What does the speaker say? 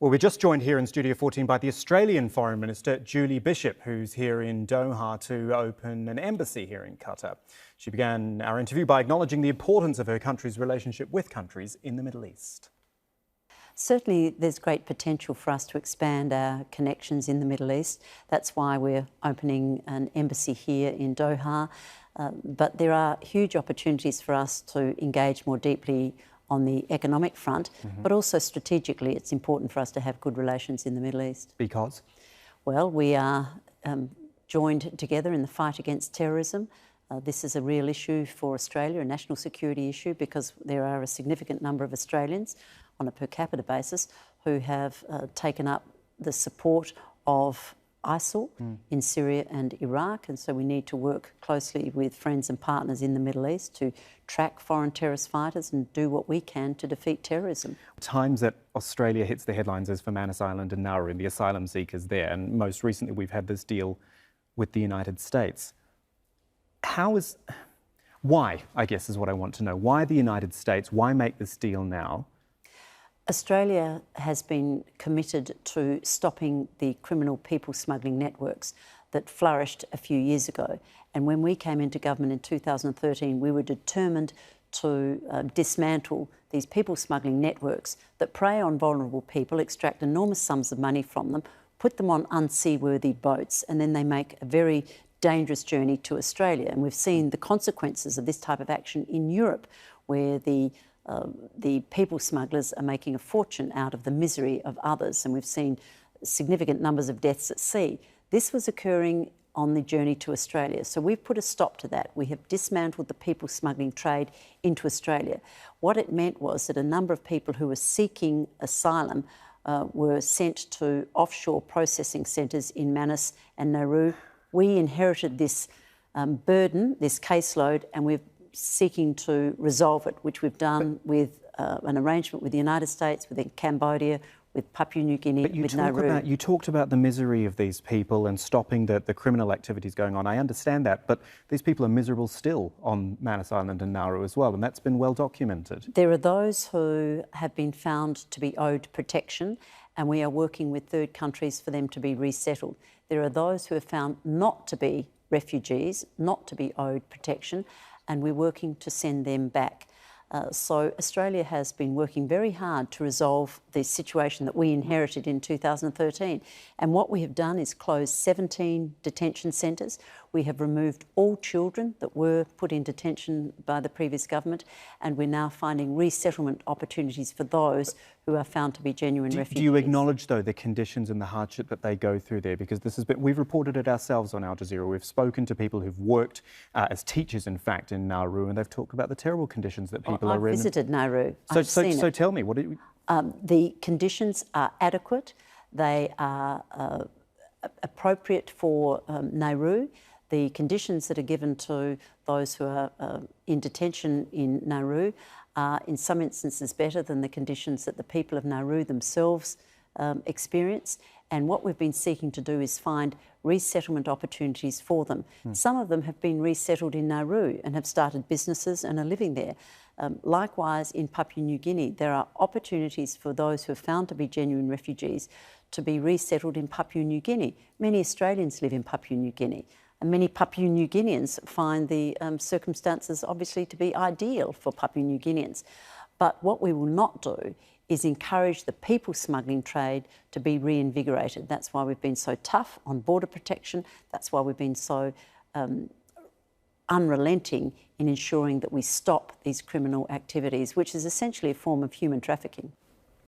Well, we're just joined here in Studio 14 by the Australian Foreign Minister, Julie Bishop, who's here in Doha to open an embassy here in Qatar. She began our interview by acknowledging the importance of her country's relationship with countries in the Middle East. Certainly there's great potential for us to expand our connections in the Middle East. That's why we're opening an embassy here in Doha. But there are huge opportunities for us to engage more deeply on the economic front, but also strategically it's important for us to have good relations in the Middle East. Because? Well, we are joined together in the fight against terrorism. This is a real issue for Australia, a national security issue, because there are a significant number of Australians on a per capita basis who have taken up the support of ISIL in Syria and Iraq, and so we need to work closely with friends and partners in the Middle East to track foreign terrorist fighters and do what we can to defeat terrorism. Times that Australia hits the headlines is for Manus Island and Nauru and the asylum seekers there, and most recently we've had this deal with the United States. Why, I guess, is what I want to know. Why the United States? Why make this deal now? Australia has been committed to stopping the criminal people smuggling networks that flourished a few years ago. And when we came into government in 2013, we were determined to dismantle these people smuggling networks that prey on vulnerable people, extract enormous sums of money from them, put them on unseaworthy boats, and then they make a very dangerous journey to Australia. And we've seen the consequences of this type of action in Europe, where the people smugglers are making a fortune out of the misery of others, and we've seen significant numbers of deaths at sea. This was occurring on the journey to Australia, so we've put a stop to that. We have dismantled the people smuggling trade into Australia. What it meant was that a number of people who were seeking asylum were sent to offshore processing centres in Manus and Nauru. We inherited this burden, this caseload, and we're seeking to resolve it, which we've done with an arrangement with the United States, with Cambodia, with Papua New Guinea, with Nauru. You talked about the misery of these people and stopping the criminal activities going on. I understand that, but these people are miserable still on Manus Island and Nauru as well, and that's been well documented. There are those who have been found to be owed protection, and we are working with third countries for them to be resettled. There are those who are found not to be refugees, not to be owed protection, and we're working to send them back. So Australia has been working very hard to resolve the situation that we inherited in 2013. And what we have done is close 17 detention centres. We have removed all children that were put in detention by the previous government, and we're now finding resettlement opportunities for those who are found to be genuine refugees. Do you acknowledge, though, the conditions and the hardship that they go through there? Because we've reported it ourselves on Al Jazeera. We've spoken to people who've worked as teachers, in fact, in Nauru, and they've talked about the terrible conditions that people are in. I've visited Nauru. So tell me, what do you... The conditions are adequate. They are appropriate for Nauru. The conditions that are given to those who are in detention in Nauru are in some instances better than the conditions that the people of Nauru themselves experience. And what we've been seeking to do is find resettlement opportunities for them. Some of them have been resettled in Nauru and have started businesses and are living there. Likewise, in Papua New Guinea, there are opportunities for those who are found to be genuine refugees to be resettled in Papua New Guinea. Many Australians live in Papua New Guinea, and many Papua New Guineans find the circumstances obviously to be ideal for Papua New Guineans. But what we will not do is encourage the people smuggling trade to be reinvigorated. That's why we've been so tough on border protection. That's why we've been so unrelenting in ensuring that we stop these criminal activities, which is essentially a form of human trafficking.